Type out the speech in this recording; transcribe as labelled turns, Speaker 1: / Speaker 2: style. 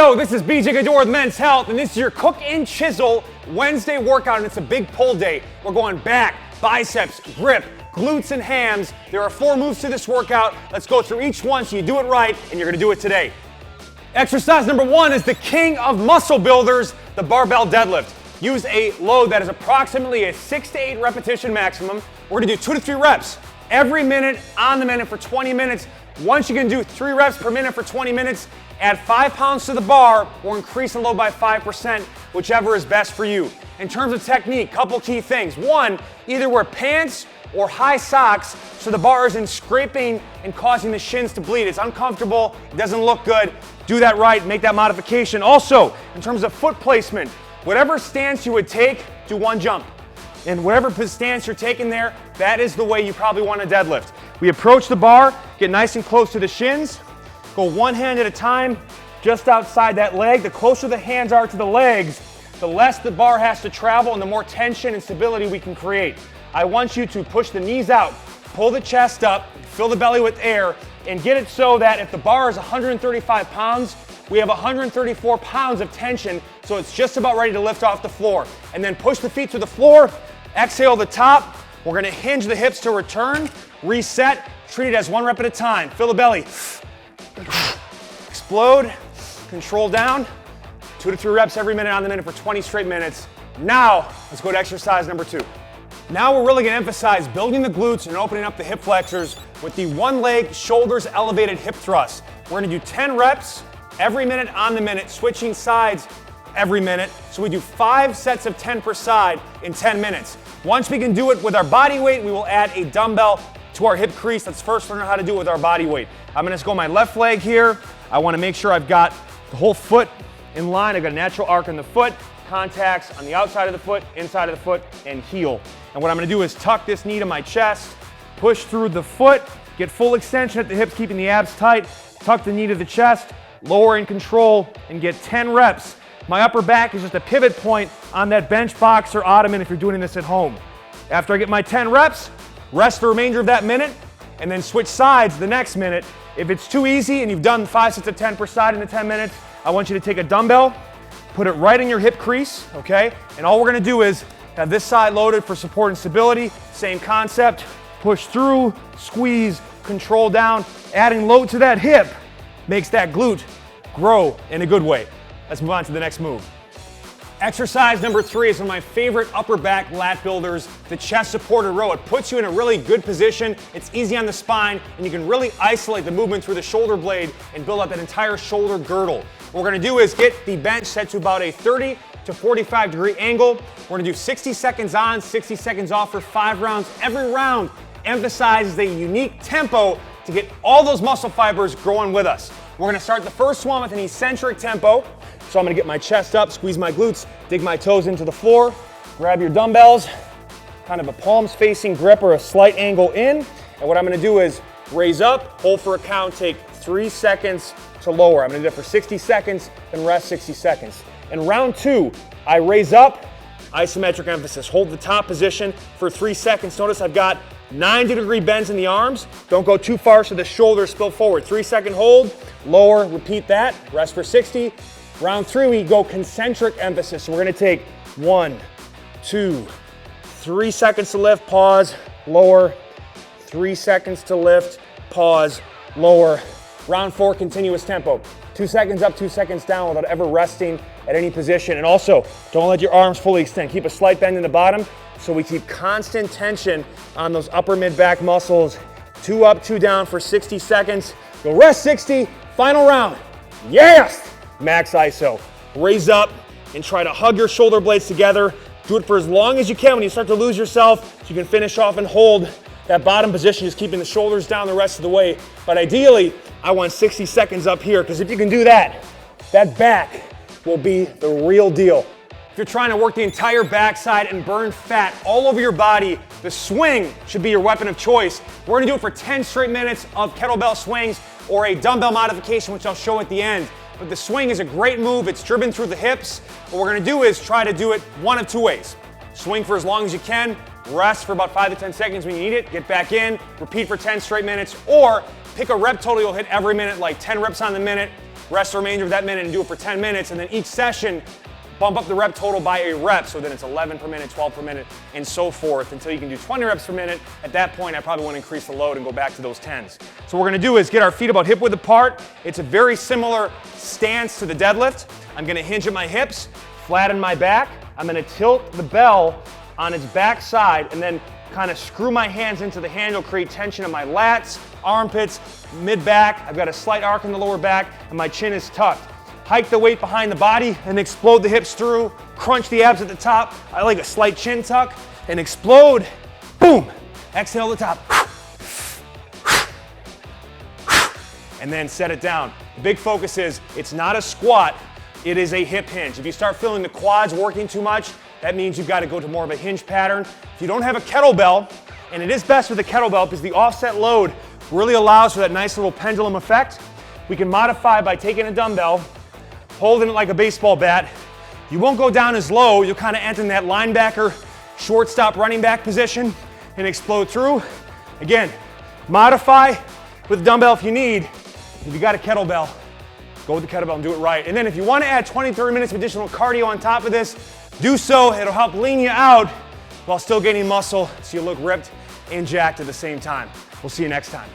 Speaker 1: Yo, this is BJ Gador with Men's Health, and this is your Cook and Chisel Wednesday workout, and it's a big pull day. We're going back, biceps, grip, glutes, and hams. There are 4 moves to this workout. Let's go through each one so you do it right, and you're gonna do it today. Exercise number 1 is the king of muscle builders, the barbell deadlift. Use a load that is approximately a 6 to 8 repetition maximum. We're gonna do 2 to 3 reps every minute on the minute for 20 minutes. Once you can do 3 reps per minute for 20 minutes, add 5 pounds to the bar or increase the load by 5%, whichever is best for you. In terms of technique, couple key things. 1, either wear pants or high socks so the bar isn't scraping and causing the shins to bleed. It's uncomfortable, it doesn't look good. Do that right, make that modification. Also, in terms of foot placement, whatever stance you would take, do 1 jump. And whatever stance you're taking there, that is the way you probably want to deadlift. We approach the bar, get nice and close to the shins, go 1 hand at a time, just outside that leg. The closer the hands are to the legs, the less the bar has to travel and the more tension and stability we can create. I want you to push the knees out, pull the chest up, fill the belly with air, and get it so that if the bar is 135 pounds, we have 134 pounds of tension, so it's just about ready to lift off the floor. And then push the feet to the floor, exhale the top. We're gonna hinge the hips to return, reset, treat it as 1 rep at a time. Fill the belly. Explode, control down, 2 to 3 reps every minute on the minute for 20 straight minutes. Now, let's go to exercise number 2. Now we're really gonna emphasize building the glutes and opening up the hip flexors with the 1 leg, shoulders elevated hip thrust. We're gonna do 10 reps every minute on the minute, switching sides every minute. So we do 5 sets of 10 per side in 10 minutes. Once we can do it with our body weight, we will add a dumbbell to our hip crease. Let's first learn how to do it with our body weight. I'm gonna just go my left leg here. I wanna make sure I've got the whole foot in line. I've got a natural arc in the foot, contacts on the outside of the foot, inside of the foot, and heel. And what I'm gonna do is tuck this knee to my chest, push through the foot, get full extension at the hips, keeping the abs tight, tuck the knee to the chest, lower in control, and get 10 reps. My upper back is just a pivot point on that bench box or ottoman if you're doing this at home. After I get my 10 reps, rest the remainder of that minute, and then switch sides the next minute. If it's too easy and you've done 5 sets of 10 per side in the 10 minutes, I want you to take a dumbbell, put it right in your hip crease, okay? And all we're gonna do is have this side loaded for support and stability. Same concept, push through, squeeze, control down. Adding load to that hip makes that glute grow in a good way. Let's move on to the next move. Exercise number 3 is one of my favorite upper back lat builders, the chest supported row. It puts you in a really good position. It's easy on the spine, and you can really isolate the movement through the shoulder blade and build up that entire shoulder girdle. What we're gonna do is get the bench set to about a 30 to 45 degree angle. We're gonna do 60 seconds on, 60 seconds off for 5 rounds. Every round emphasizes a unique tempo to get all those muscle fibers growing with us. We're gonna start the first one with an eccentric tempo. So I'm gonna get my chest up, squeeze my glutes, dig my toes into the floor, grab your dumbbells, kind of a palms facing grip or a slight angle in. And what I'm gonna do is raise up, hold for a count, take 3 seconds to lower. I'm gonna do it for 60 seconds, then rest 60 seconds. In round 2, I raise up, isometric emphasis. Hold the top position for 3 seconds. Notice I've got 90-degree bends in the arms. Don't go too far so the shoulders spill forward. 3-second hold, lower, repeat that, rest for 60. Round 3, we go concentric emphasis. So we're gonna take 1, 2, 3 seconds to lift, pause, lower, 3 seconds to lift, pause, lower. Round 4, continuous tempo. 2 seconds up, 2 seconds down without ever resting at any position. And also, don't let your arms fully extend. Keep a slight bend in the bottom so we keep constant tension on those upper mid-back muscles. 2 up, 2 down for 60 seconds. You'll rest 60, final round. Yes! Max iso. Raise up and try to hug your shoulder blades together. Do it for as long as you can. When you start to lose yourself, so you can finish off and hold that bottom position, just keeping the shoulders down the rest of the way. But ideally, I want 60 seconds up here, because if you can do that, that back will be the real deal. If you're trying to work the entire backside and burn fat all over your body, the swing should be your weapon of choice. We're gonna do it for 10 straight minutes of kettlebell swings or a dumbbell modification, which I'll show at the end. But the swing is a great move. It's driven through the hips. What we're gonna do is try to do it one of 2 ways. Swing for as long as you can, rest for about 5 to 10 seconds when you need it, get back in, repeat for 10 straight minutes, or pick a rep total you'll hit every minute, like 10 reps on the minute, rest the remainder of that minute and do it for 10 minutes, and then each session, bump up the rep total by a rep, so then it's 11 per minute, 12 per minute, and so forth until you can do 20 reps per minute. At that point, I probably want to increase the load and go back to those 10s. So what we're going to do is get our feet about hip width apart. It's a very similar stance to the deadlift. I'm going to hinge at my hips, flatten my back. I'm going to tilt the bell on its back side and then kind of screw my hands into the handle, create tension in my lats, armpits, mid-back. I've got a slight arc in the lower back, and my chin is tucked. Hike the weight behind the body and explode the hips through. Crunch the abs at the top. I like a slight chin tuck and explode. Boom. Exhale the top. And then set it down. The big focus is it's not a squat, it is a hip hinge. If you start feeling the quads working too much, that means you've got to go to more of a hinge pattern. If you don't have a kettlebell, and it is best with a kettlebell because the offset load really allows for that nice little pendulum effect, we can modify by taking a dumbbell, holding it like a baseball bat. You won't go down as low. You'll kind of enter in that linebacker, shortstop running back position and explode through. Again, modify with a dumbbell if you need. If you got a kettlebell, go with the kettlebell and do it right. And then if you want to add 20, 30 minutes of additional cardio on top of this, do so. It'll help lean you out while still gaining muscle so you look ripped and jacked at the same time. We'll see you next time.